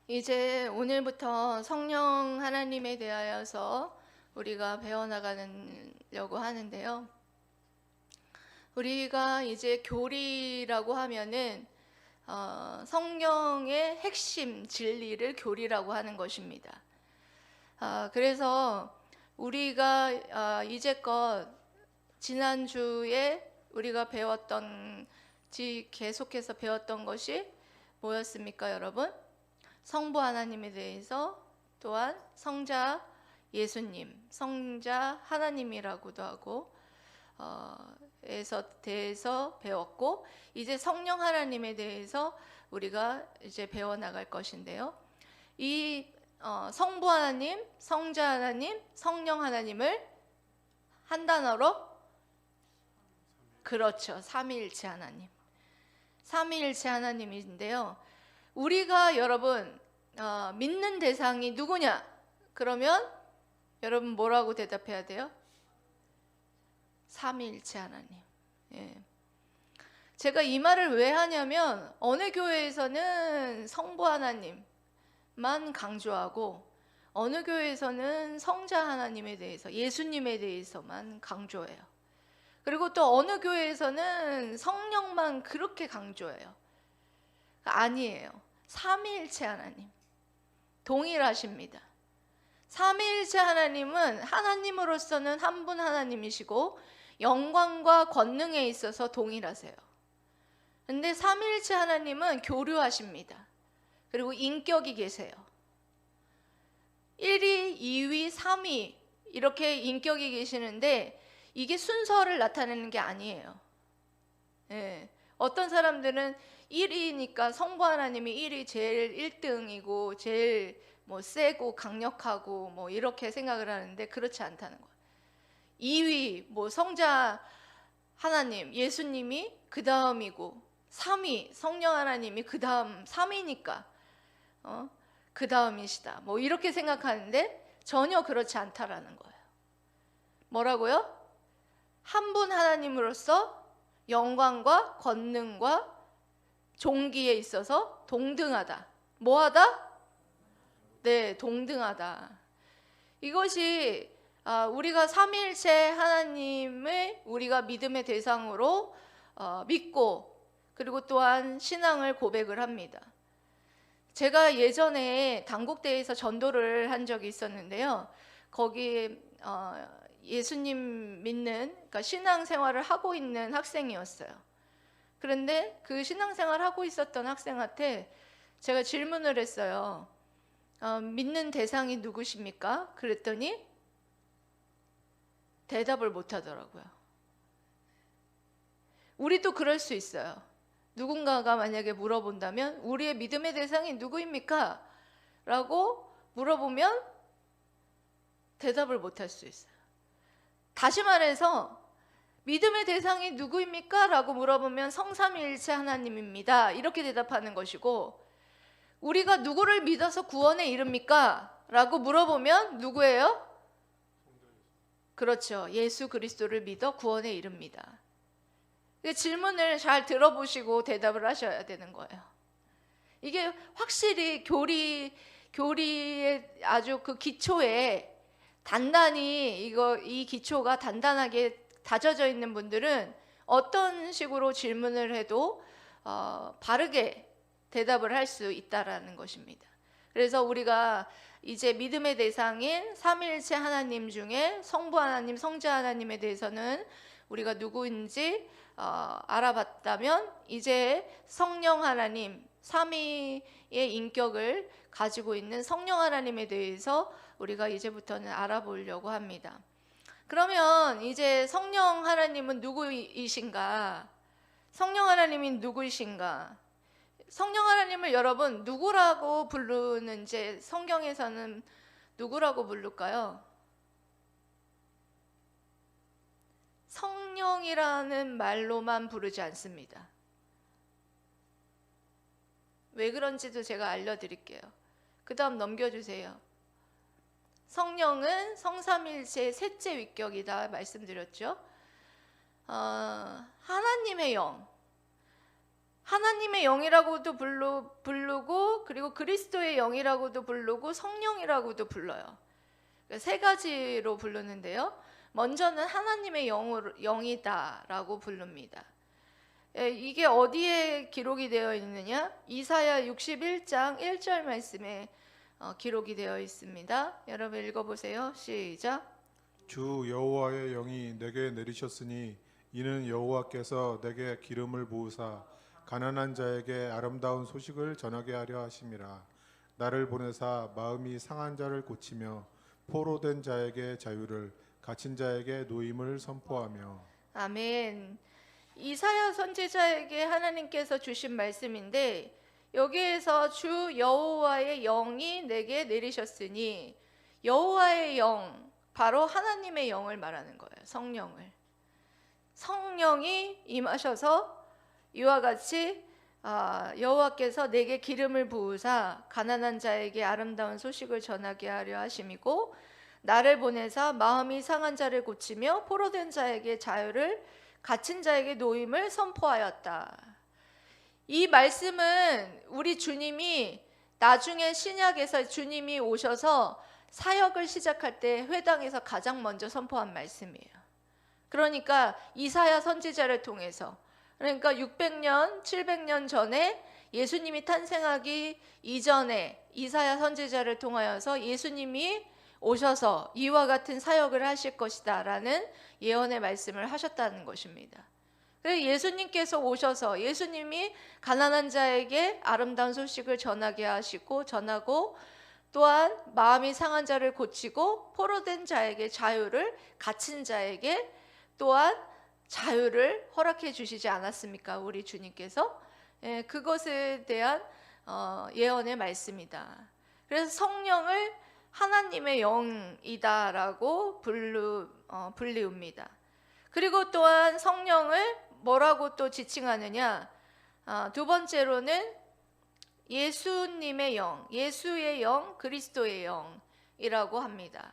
이제 오늘부터 성령 하나님에 대하여서 우리가 배워나가려고 하는데요. 우리가 이제 교리라고 하면은 성령의 핵심 진리를 교리라고 하는 것입니다. 그래서 우리가 이제껏 지난주에 우리가 배웠던 계속해서 배웠던 것이 뭐였습니까, 여러분? 성부 하나님에 대해서, 또한 성자 예수님, 성자 하나님이라고도 하고 대해서 배웠고, 이제 성령 하나님에 대해서 우리가 이제 배워나갈 것인데요. 이 성부 하나님, 성자 하나님, 성령 하나님을 한 단어로, 그렇죠, 삼위일체 하나님, 삼위일체 하나님인데요. 우리가 여러분 믿는 대상이 누구냐? 그러면 여러분 뭐라고 대답해야 돼요? 삼위일체 하나님. 예. 제가 이 말을 왜 하냐면 어느 교회에서는 성부 하나님만 강조하고 어느 교회에서는 성자 하나님에 대해서, 예수님에 대해서만 강조해요. 그리고 또 어느 교회에서는 성령만 그렇게 강조해요. 아니에요. 삼위일체 하나님 동일하십니다. 삼위일체 하나님은 하나님으로서는 한 분 하나님이시고 영광과 권능에 있어서 동일하세요. 근데 삼위일체 하나님은 교류하십니다. 그리고 인격이 계세요. 1위, 2위, 3위 이렇게 인격이 계시는데 이게 순서를 나타내는 게 아니에요. 예. 어떤 사람들은 1위니까 성부 하나님이 1위 제일 1등이고 제일 뭐 세고 강력하고 뭐 이렇게 생각을 하는데 그렇지 않다는 거예요. 2위 뭐 성자 하나님 예수님이 그 다음이고 3위 성령 하나님이 그 다음 3위니까 그 다음이시다 뭐 이렇게 생각하는데 전혀 그렇지 않다라는 거예요. 뭐라고요? 한 분 하나님으로서 영광과 권능과 종기에 있어서 동등하다. 뭐하다? 네, 동등하다. 이것이 우리가 삼위일체 하나님을 우리가 믿음의 대상으로 믿고 그리고 또한 신앙을 고백을 합니다. 제가 예전에 단국대에서 전도를 한 적이 있었는데요. 거기 예수님 믿는, 그러니까 신앙생활을 하고 있는 학생이었어요. 그런데 그 신앙생활 하고 있었던 학생한테 제가 질문을 했어요. 믿는 대상이 누구십니까? 그랬더니 대답을 못 하더라고요. 우리도 그럴 수 있어요. 누군가가 만약에 물어본다면 우리의 믿음의 대상이 누구입니까? 라고 물어보면 대답을 못 할 수 있어요. 다시 말해서 믿음의 대상이 누구입니까? 라고 물어보면 성삼위일체 하나님입니다. 이렇게 대답하는 것이고, 우리가 누구를 믿어서 구원에 이릅니까? 라고 물어보면 누구예요? 그렇죠. 예수 그리스도를 믿어 구원에 이릅니다. 질문을 잘 들어보시고 대답을 하셔야 되는 거예요. 이게 확실히 교리의 아주 그 기초에 단단히 이 기초가 단단하게 다져져 있는 분들은 어떤 식으로 질문을 해도 바르게 대답을 할 수 있다라는 것입니다. 그래서 우리가 이제 믿음의 대상인 삼위일체 하나님 중에 성부 하나님, 성자 하나님에 대해서는 우리가 누구인지 알아봤다면 이제 성령 하나님, 삼위의 인격을 가지고 있는 성령 하나님에 대해서 우리가 이제부터는 알아보려고 합니다. 그러면 이제 성령 하나님은 누구이신가? 성령 하나님이 누구이신가? 성령 하나님을 여러분 누구라고 부르는지 성경에서는 누구라고 부를까요? 성령이라는 말로만 부르지 않습니다. 왜 그런지도 제가 알려드릴게요. 그 다음 넘겨주세요. 성령은 성삼일체의 셋째 위격이다 말씀드렸죠. 하나님의 영, 하나님의 영이라고도 부르고 그리고 그리스도의 영이라고도 부르고 성령이라고도 불러요. 세 가지로 부르는데요. 먼저는 하나님의 영이다라고 부릅니다. 이게 어디에 기록이 되어 있느냐? 이사야 61장 1절 말씀에 기록이 되어 있습니다. 여러분 읽어보세요. 시작. 주 여호와의 영이 내게 내리셨으니 이는 여호와께서 내게 기름을 부으사 가난한 자에게 아름다운 소식을 전하게 하려 하심이라. 나를 보내사 마음이 상한 자를 고치며 포로된 자에게 자유를, 갇힌 자에게 노임을 선포하며. 아멘. 이사야 선지자에게 하나님께서 주신 말씀인데 여기에서 주 여호와의 영이 내게 내리셨으니, 여호와의 영, 바로 하나님의 영을 말하는 거예요. 성령을. 성령이 임하셔서 이와 같이 여호와께서 내게 기름을 부으사 가난한 자에게 아름다운 소식을 전하게 하려 하심이고, 나를 보내사 마음이 상한 자를 고치며 포로된 자에게 자유를, 갇힌 자에게 노임을 선포하였다. 이 말씀은 우리 주님이 나중에 신약에서 주님이 오셔서 사역을 시작할 때 회당에서 가장 먼저 선포한 말씀이에요. 그러니까 이사야 선지자를 통해서, 그러니까 600년, 700년 전에 예수님이 탄생하기 이전에 이사야 선지자를 통하여서 예수님이 오셔서 이와 같은 사역을 하실 것이다 라는 예언의 말씀을 하셨다는 것입니다. 그래서 예수님께서 오셔서 예수님이 가난한 자에게 아름다운 소식을 전하고 또한 마음이 상한 자를 고치고 포로된 자에게 자유를, 갇힌 자에게 또한 자유를 허락해 주시지 않았습니까? 우리 주님께서. 그것에 대한 예언의 말씀이다. 그래서 성령을 하나님의 영이다라고 불리웁니다. 그리고 또한 성령을 뭐라고 또 지칭하느냐? 두 번째로는 예수님의 영, 예수의 영, 그리스도의 영이라고 합니다.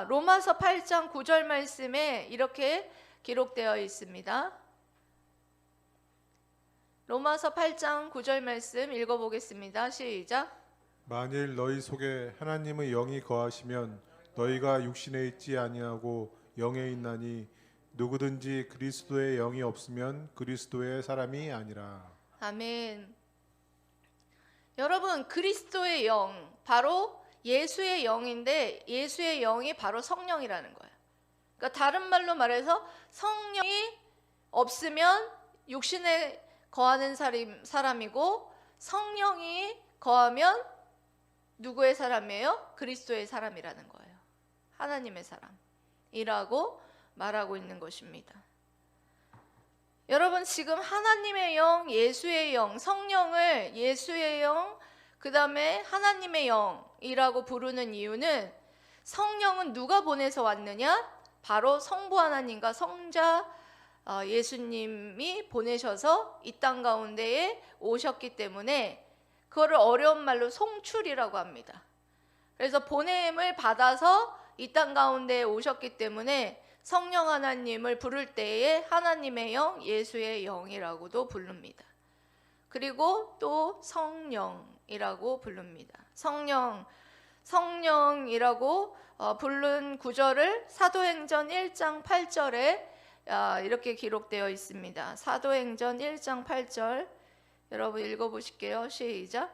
로마서 8장 9절 말씀에 이렇게 기록되어 있습니다. 로마서 8장 9절 말씀 읽어보겠습니다. 시작. 만일 너희 속에 하나님의 영이 거하시면 너희가 육신에 있지 아니하고 영에 있나니 누구든지 그리스도의 영이 없으면 그리스도의 사람이 아니라. 아멘. 여러분, 그리스도의 영, 바로 예수의 영인데 예수의 영이 바로 성령이라는 거예요. 그러니까 다른 말로 말해서 성령이 없으면 육신에 거하는 사람이고, 성령이 거하면 누구의 사람이에요? 그리스도의 사람이라는 거예요. 하나님의 사람이라고 말하고 있는 것입니다. 여러분, 지금 하나님의 영, 예수의 영, 성령을 예수의 영, 그 다음에 하나님의 영이라고 부르는 이유는, 성령은 누가 보내서 왔느냐? 바로 성부 하나님과 성자 예수님이 보내셔서 이 땅 가운데에 오셨기 때문에 그거를 어려운 말로 송출이라고 합니다. 그래서 보냄을 받아서 이 땅 가운데에 오셨기 때문에 성령 하나님을 부를 때에 하나님의 영, 예수의 영이라고도 부릅니다. 그리고 또 성령이라고 부릅니다. 성령이라고 부른 구절을 사도행전 1장 8절에 이렇게 기록되어 있습니다. 사도행전 1장 8절 여러분 읽어보실게요. 시작.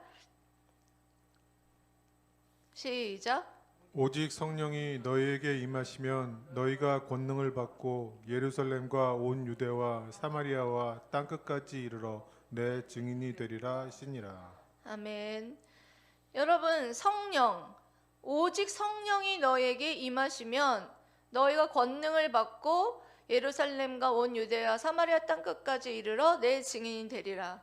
오직 성령이 너희에게 임하시면 너희가 권능을 받고 예루살렘과 온 유대와 사마리아와 땅끝까지 이르러 내 증인이 되리라 하시니라. 아멘. 여러분, 성령, 오직 성령이 너희에게 임하시면 너희가 권능을 받고 예루살렘과 온 유대와 사마리아 땅끝까지 이르러 내 증인이 되리라.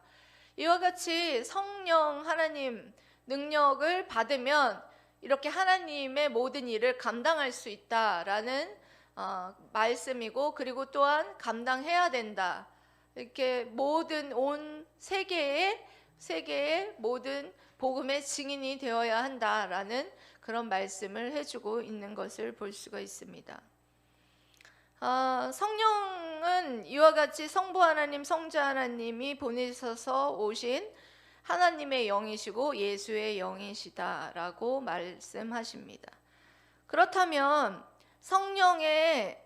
이와 같이 성령 하나님 능력을 받으면 이렇게 하나님의 모든 일을 감당할 수 있다라는 말씀이고, 그리고 또한 감당해야 된다. 이렇게 모든 온 세계의 모든 복음의 증인이 되어야 한다라는 그런 말씀을 해주고 있는 것을 볼 수가 있습니다. 성령은 이와 같이 성부 하나님, 성자 하나님이 보내셔서 오신 하나님의 영이시고 예수의 영이시다라고 말씀하십니다. 그렇다면 성령의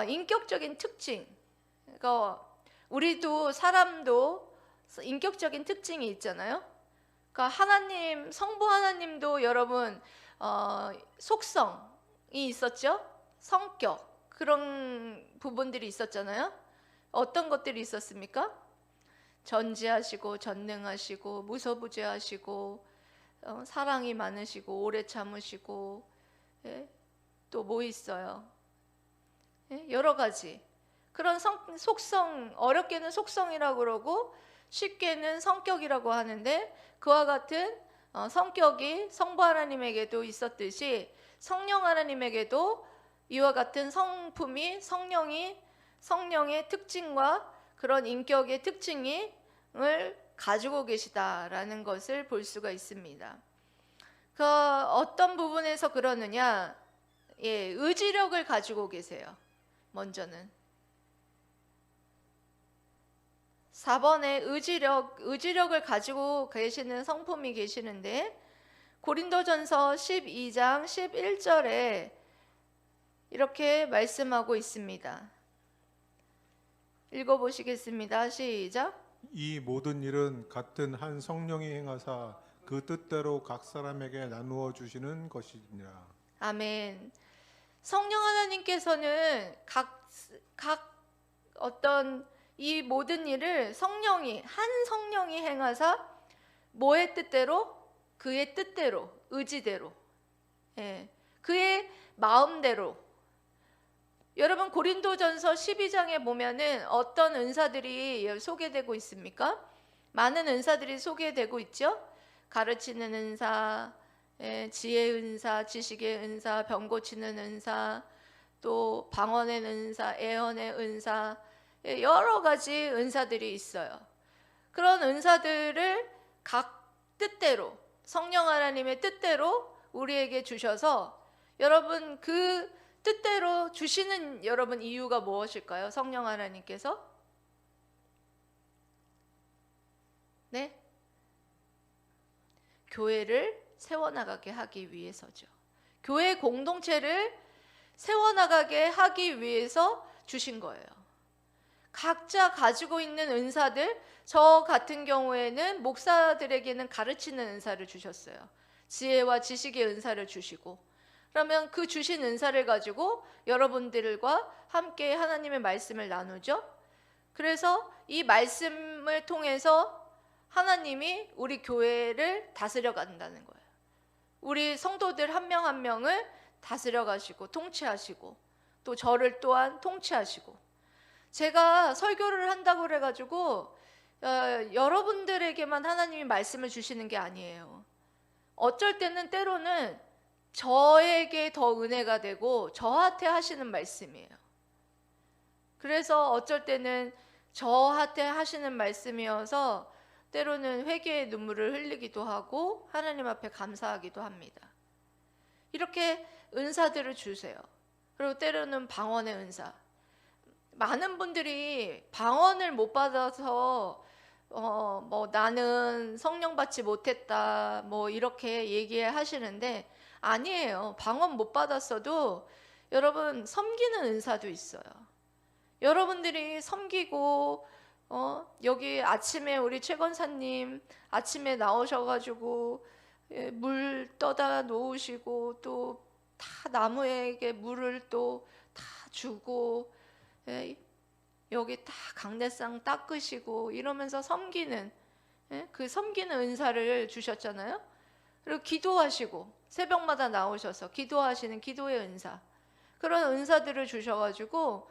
인격적인 특징, 그러니까 우리도 사람도 인격적인 특징이 있잖아요. 그러니까 하나님, 성부 하나님도 여러분 속성이 있었죠. 성격, 그런 부분들이 있었잖아요. 어떤 것들이 있었습니까? 전지하시고 전능하시고 무소부재하시고 사랑이 많으시고 오래 참으시고, 예? 또 뭐 있어요? 예? 여러 가지 그런 속성, 어렵게는 속성이라고 그러고 쉽게는 성격이라고 하는데, 그와 같은 성격이 성부 하나님에게도 있었듯이 성령 하나님에게도 이와 같은 성품이 성령의 특징과 그런 인격의 특징을 가지고 계시다라는 것을 볼 수가 있습니다. 그 어떤 부분에서 그러느냐? 의지력을 가지고 계세요. 먼저는 4번에 의지력을 가지고 계시는 성품이 계시는데, 고린도전서 12장 11절에 이렇게 말씀하고 있습니다. 읽어보시겠습니다. 시작. 이 모든 일은 같은 한 성령이 행하사 그 뜻대로 각 사람에게 나누어 주시는 것이니라. 아멘. 성령 하나님께서는 각 어떤 이 모든 일을 한 성령이 행하사 뭐의 뜻대로? 그의 뜻대로, 의지대로, 그의 마음대로. 여러분 고린도전서 12장에 보면은 어떤 은사들이 소개되고 있습니까? 많은 은사들이 소개되고 있죠. 가르치는 은사, 지혜의 은사, 지식의 은사, 병 고치는 은사, 또 방언의 은사, 애언의 은사, 여러 가지 은사들이 있어요. 그런 은사들을 각 뜻대로, 성령 하나님의 뜻대로 우리에게 주셔서, 여러분 그 뜻대로 주시는 여러분 이유가 무엇일까요? 성령 하나님께서? 네? 교회를 세워나가게 하기 위해서죠. 교회 공동체를 세워나가게 하기 위해서 주신 거예요. 각자 가지고 있는 은사들, 저 같은 경우에는 목사들에게는 가르치는 은사를 주셨어요. 지혜와 지식의 은사를 주시고, 그러면 그 주신 은사를 가지고 여러분들과 함께 하나님의 말씀을 나누죠. 그래서 이 말씀을 통해서 하나님이 우리 교회를 다스려 간다는 거예요. 우리 성도들 한 명 한 명을 다스려 가시고 통치하시고, 또 저를 또한 통치하시고. 제가 설교를 한다고 그래가지고 여러분들에게만 하나님이 말씀을 주시는 게 아니에요. 어쩔 때는 때로는 저에게 더 은혜가 되고 저한테 하시는 말씀이에요. 그래서 어쩔 때는 저한테 하시는 말씀이어서 때로는 회개의 눈물을 흘리기도 하고 하나님 앞에 감사하기도 합니다. 이렇게 은사들을 주세요. 그리고 때로는 방언의 은사. 많은 분들이 방언을 못 받아서 뭐 나는 성령 받지 못했다 뭐 이렇게 얘기하시는데, 아니에요. 방언 못 받았어도 여러분 섬기는 은사도 있어요. 여러분들이 섬기고 여기 아침에 우리 최 권사님 아침에 나오셔가지고 물 떠다 놓으시고, 또 다 나무에게 물을 또 다 주고, 여기 다 강대상 닦으시고 이러면서 섬기는, 그 섬기는 은사를 주셨잖아요. 그리고 기도하시고 새벽마다 나오셔서 기도하시는 기도의 은사, 그런 은사들을 주셔가지고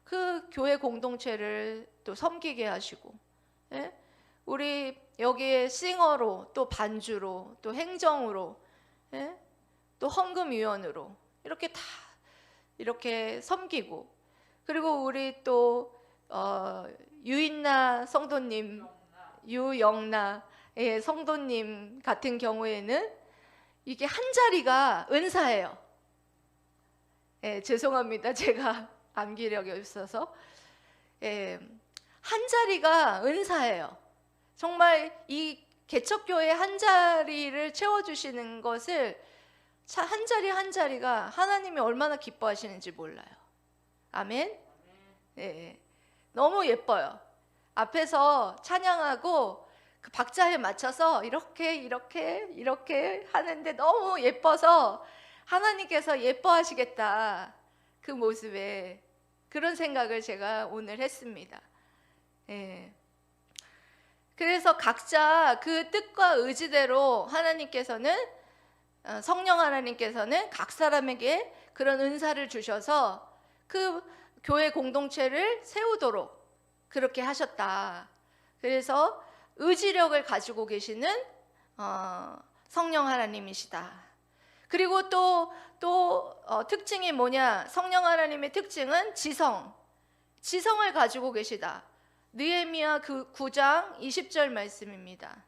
그 교회 공동체를 또 섬기게 하시고, 우리 여기에 싱어로, 또 반주로, 또 행정으로, 또 헌금위원으로 이렇게 다 이렇게 섬기고, 그리고 우리 또 유인나 성도님, 유영나 성도님 같은 경우에는 이게 한 자리가 은사예요. 죄송합니다. 제가 암기력이 없어서. 예, 한 자리가 은사예요. 정말 이 개척교회 한 자리를 채워주시는 것을 한 자리 한 자리가 하나님이 얼마나 기뻐하시는지 몰라요. 아멘. 예, 너무 예뻐요. 앞에서 찬양하고 그 박자에 맞춰서 이렇게 하는데 너무 예뻐서 하나님께서 예뻐하시겠다, 그 모습에. 그런 생각을 제가 오늘 했습니다. 예. 그래서 각자 그 뜻과 의지대로 하나님께서는, 성령 하나님께서는 각 사람에게 그런 은사를 주셔서 그 교회 공동체를 세우도록 그렇게 하셨다. 그래서 의지력을 가지고 계시는 성령 하나님이시다. 그리고 또 특징이 뭐냐? 성령 하나님의 특징은 지성을 가지고 계시다. 느헤미야 9장 20절 말씀입니다.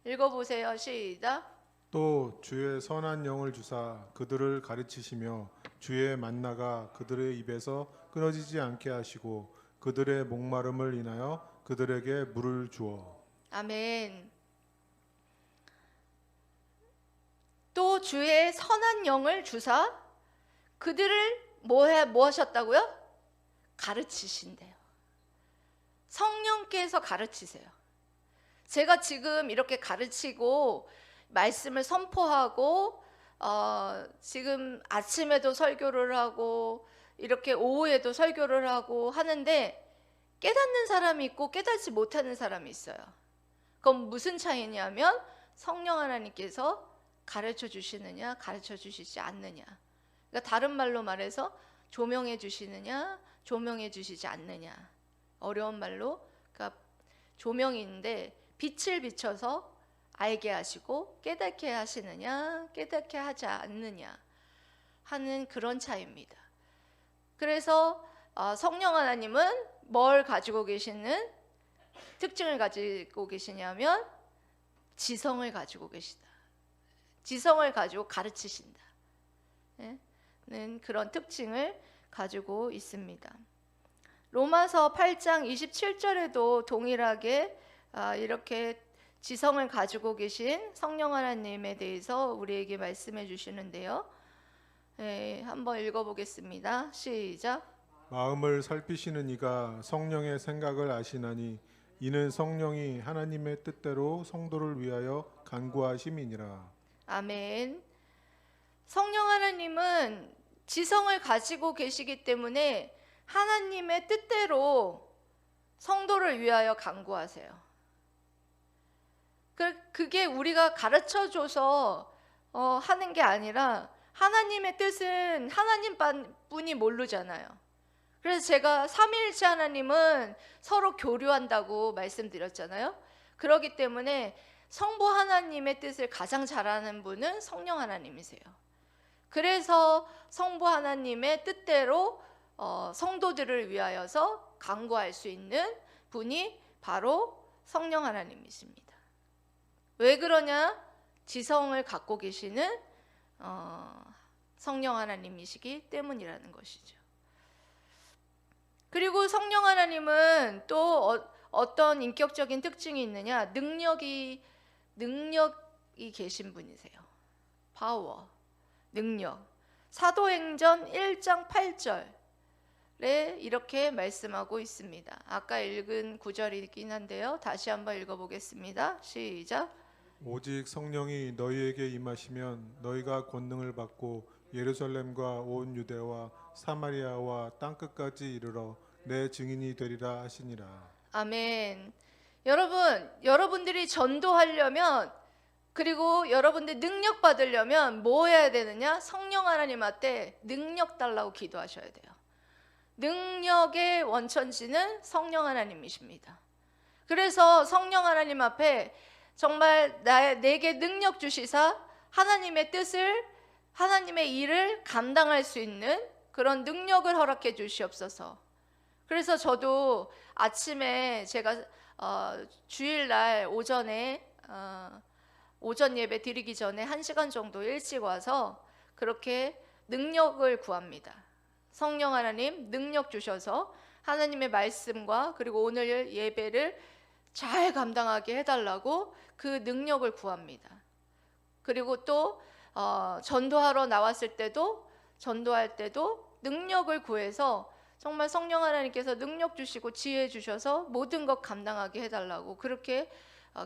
읽어보세요. 시작. 또 주의 선한 영을 주사 그들을 가르치시며 주의 만나가 그들의 입에서 끊어지지 않게 하시고 그들의 목마름을 인하여 그들에게 물을 주어. 아멘. 또 주의 선한 영을 주사 그들을 뭐 하셨다고요? 가르치신대요. 성령께서 가르치세요. 제가 지금 이렇게 가르치고 말씀을 선포하고 지금 아침에도 설교를 하고 이렇게 오후에도 설교를 하고 하는데 깨닫는 사람이 있고 깨닫지 못하는 사람이 있어요. 그건 무슨 차이냐면 성령 하나님께서 가르쳐 주시느냐 가르쳐 주시지 않느냐. 그러니까 다른 말로 말해서 조명해 주시느냐 조명해 주시지 않느냐. 어려운 말로, 그러니까 조명인데 빛을 비춰서 알게 하시고 깨닫게 하시느냐 깨닫게 하지 않느냐 하는 그런 차이입니다. 그래서 성령 하나님은 뭘 가지고 계시는 특징을 가지고 계시냐면 지성을 가지고 계시다. 지성을 가지고 가르치신다. 는 그런 특징을 가지고 있습니다. 로마서 8장 27절에도 동일하게 이렇게 지성을 가지고 계신 성령 하나님에 대해서 우리에게 말씀해 주시는데요. 한번 읽어보겠습니다. 시작. 마음을 살피시는 이가 성령의 생각을 아시나니 이는 성령이 하나님의 뜻대로 성도를 위하여 간구하심이니라. 아멘. 성령 하나님은 지성을 가지고 계시기 때문에 하나님의 뜻대로 성도를 위하여 간구하세요. 그게 우리가 가르쳐줘서 하는 게 아니라 하나님의 뜻은 하나님 뿐이 모르잖아요. 그래서 제가 삼위일체 하나님은 서로 교류한다고 말씀드렸잖아요. 그렇기 때문에 성부 하나님의 뜻을 가장 잘 아는 분은 성령 하나님이세요. 그래서 성부 하나님의 뜻대로 성도들을 위하여서 간구할 수 있는 분이 바로 성령 하나님이십니다. 왜 그러냐? 지성을 갖고 계시는 성령 하나님이시기 때문이라는 것이죠. 그리고 성령 하나님은 또 어떤 인격적인 특징이 있느냐? 능력이 계신 분이세요. 파워, 능력. 사도행전 1장 8절에 이렇게 말씀하고 있습니다. 아까 읽은 구절이긴 한데요. 다시 한번 읽어보겠습니다. 시작. 오직 성령이 너희에게 임하시면 너희가 권능을 받고 예루살렘과 온 유대와 사마리아와 땅끝까지 이르러 내 증인이 되리라 하시니라. 아멘. 여러분들이 전도하려면, 그리고 여러분들 능력 받으려면 뭐 해야 되느냐? 성령 하나님한테 능력 달라고 기도하셔야 돼요. 능력의 원천지는 성령 하나님이십니다. 그래서 성령 하나님 앞에 정말 내게 능력 주시사 하나님의 뜻을, 하나님의 일을 감당할 수 있는 그런 능력을 허락해 주시옵소서. 그래서 저도 아침에 제가 주일날 오전에 오전 예배 드리기 전에 1시간 정도 일찍 와서 그렇게 능력을 구합니다. 성령 하나님 능력 주셔서 하나님의 말씀과 그리고 오늘 예배를 잘 감당하게 해달라고 그 능력을 구합니다. 그리고 또 전도하러 나왔을 때도, 전도할 때도 능력을 구해서 정말 성령 하나님께서 능력 주시고 지혜 주셔서 모든 것 감당하게 해달라고 그렇게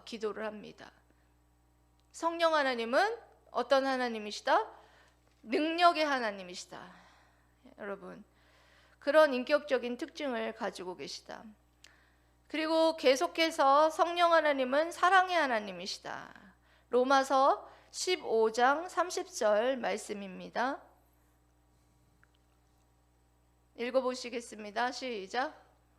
기도를 합니다. 성령 하나님은 어떤 하나님이시다? 능력의 하나님이시다. 여러분, 그런 인격적인 특징을 가지고 계시다. 그리고 계속해서 성령 하나님은 사랑의 하나님이시다. 로마서 15장 30절 말씀입니다. 읽어보시겠습니다. 시작.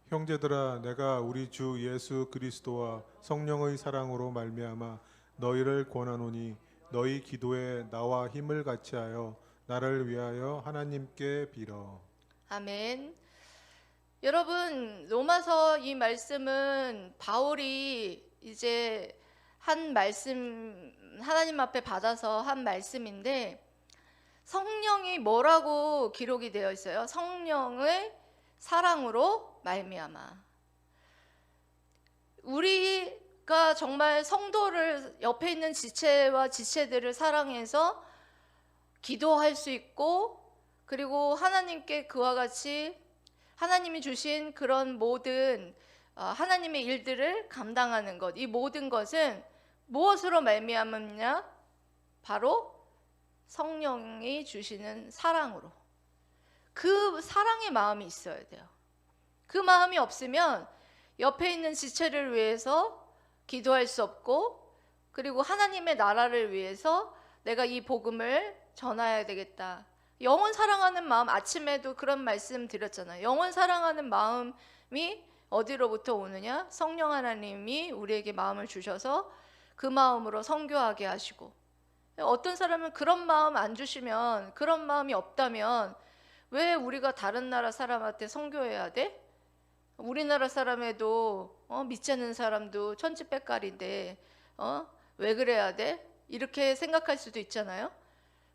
형제들아, 내가 우리 주 예수 그리스도와 성령의 사랑으로 말미암아 너희를 권하노니 너희 기도에 나와 힘을 같이하여 나를 위하여 하나님께 빌어. 아멘. 여러분, 로마서 이 말씀은 바울이 이제 한 말씀, 하나님 앞에 받아서 한 말씀인데, 성령이 뭐라고 기록이 되어 있어요? 성령의 사랑으로 말미암아. 우리가 정말 성도를, 옆에 있는 지체와 지체들을 사랑해서 기도할 수 있고, 그리고 하나님께 그와 같이 하나님이 주신 그런 모든 하나님의 일들을 감당하는 것, 이 모든 것은 무엇으로 말미암느냐? 바로 성령이 주시는 사랑으로. 그 사랑의 마음이 있어야 돼요. 그 마음이 없으면 옆에 있는 지체를 위해서 기도할 수 없고, 그리고 하나님의 나라를 위해서 내가 이 복음을 전해야 되겠다. 영혼 사랑하는 마음, 아침에도 그런 말씀 드렸잖아요. 영혼 사랑하는 마음이 어디로부터 오느냐? 성령 하나님이 우리에게 마음을 주셔서 그 마음으로 선교하게 하시고, 어떤 사람은 그런 마음 안 주시면, 그런 마음이 없다면 왜 우리가 다른 나라 사람한테 선교해야 돼? 우리나라 사람에도 믿지 않는 사람도 천지백갈인데 왜 그래야 돼? 이렇게 생각할 수도 있잖아요.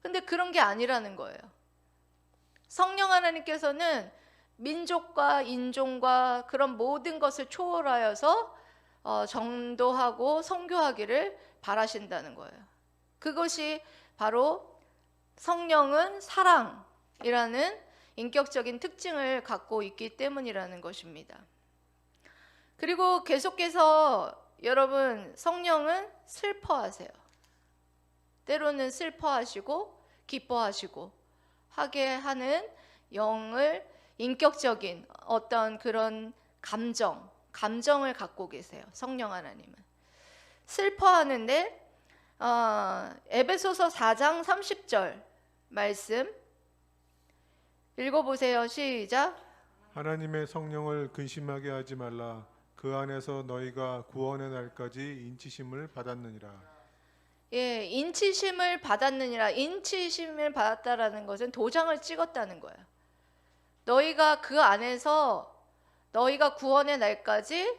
근데 그런 게 아니라는 거예요. 성령 하나님께서는 민족과 인종과 그런 모든 것을 초월하여서 전도하고 선교하기를 바라신다는 거예요. 그것이 바로 성령은 사랑이라는 인격적인 특징을 갖고 있기 때문이라는 것입니다. 그리고 계속해서 여러분, 성령은 슬퍼하세요. 때로는 슬퍼하시고 기뻐하시고 하게 하는 영을, 인격적인 어떤 그런 감정을 갖고 계세요. 성령 하나님은 슬퍼하는데 에베소서 4장 30절 말씀 읽어보세요. 시작. 하나님의 성령을 근심하게 하지 말라. 그 안에서 너희가 구원의 날까지 인치심을 받았느니라. 예, 인치심을 받았느니라. 인치심을 받았다라는 것은 도장을 찍었다는 거예요. 너희가 그 안에서 너희가 구원의 날까지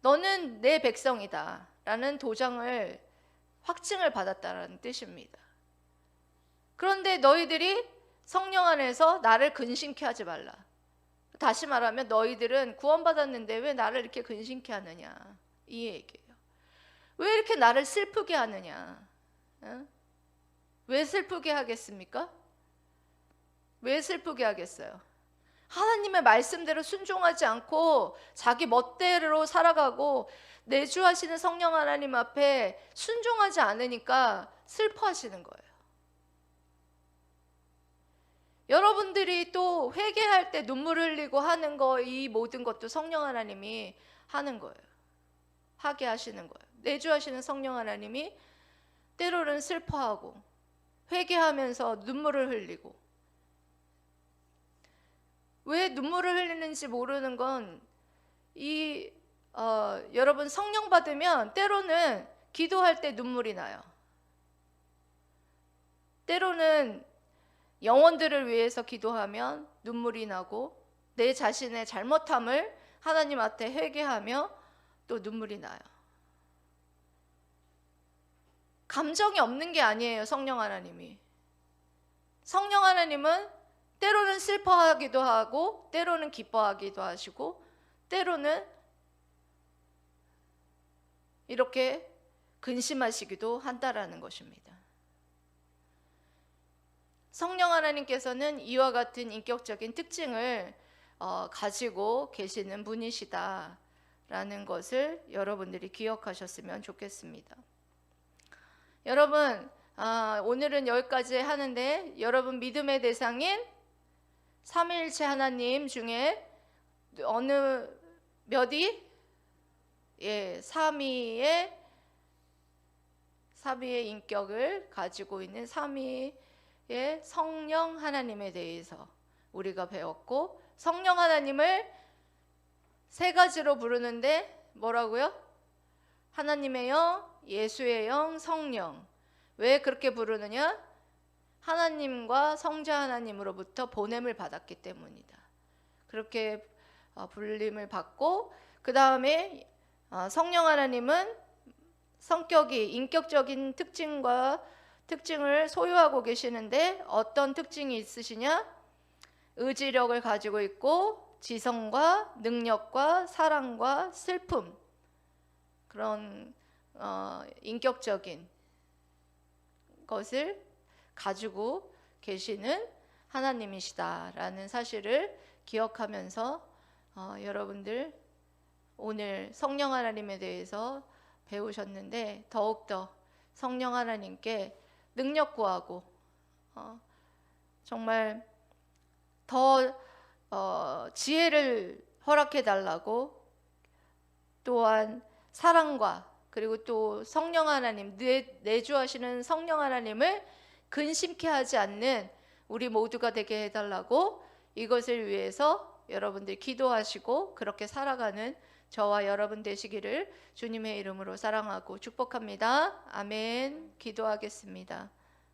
너는 내 백성이다 라는 도장을, 확증을 받았다라는 뜻입니다. 그런데 너희들이 성령 안에서 나를 근심케 하지 말라. 다시 말하면 너희들은 구원받았는데 왜 나를 이렇게 근심케 하느냐, 이 얘기예요. 왜 이렇게 나를 슬프게 하느냐? 왜 슬프게 하겠습니까? 왜 슬프게 하겠어요? 하나님의 말씀대로 순종하지 않고 자기 멋대로 살아가고 내주하시는 성령 하나님 앞에 순종하지 않으니까 슬퍼하시는 거예요. 여러분들이 또 회개할 때 눈물 흘리고 하는 거, 이 모든 것도 성령 하나님이 하는 거예요. 하게 하시는 거예요. 내주하시는 성령 하나님이 때로는 슬퍼하고 회개하면서 눈물을 흘리고, 왜 눈물을 흘리는지 모르는 건 여러분 성령 받으면 때로는 기도할 때 눈물이 나요. 때로는 영혼들을 위해서 기도하면 눈물이 나고, 내 자신의 잘못함을 하나님 앞에 회개하며 또 눈물이 나요. 감정이 없는 게 아니에요. 성령 하나님은 때로는 슬퍼하기도 하고 때로는 기뻐하기도 하시고 때로는 이렇게 근심하시기도 한다라는 것입니다. 성령 하나님께서는 이와 같은 인격적인 특징을 가지고 계시는 분이시다라는 것을 여러분들이 기억하셨으면 좋겠습니다. 여러분, 오늘은 여기까지 하는데 여러분 믿음의 대상인 삼위일체 하나님 중에 어느 몇이 삼위의 인격을 가지고 있는 삼위의 성령 하나님에 대해서 우리가 배웠고, 성령 하나님을 세 가지로 부르는데 뭐라고요? 하나님의 영, 예수의 영, 성령. 왜 그렇게 부르느냐? 하나님과 성자 하나님으로부터 보냄을 받았기 때문이다. 그렇게 불림을 받고, 그 다음에 성령 하나님은 성격이 인격적인 특징을 소유하고 계시는데 어떤 특징이 있으시냐? 의지력을 가지고 있고 지성과 능력과 사랑과 슬픔, 그런 인격적인 것을 가지고 계시는 하나님이시다라는 사실을 기억하면서 여러분들 오늘 성령 하나님에 대해서 배우셨는데 더욱더 성령 하나님께 능력 구하고 정말 더 지혜를 허락해 달라고, 또한 사랑과 그리고 또 성령 하나님, 내주하시는 성령 하나님을 근심케 하지 않는 우리 모두가 되게 해달라고, 이것을 위해서 여러분들 기도하시고 그렇게 살아가는 저와 여러분 되시기를 주님의 이름으로 사랑하고 축복합니다. 아멘. 기도하겠습니다.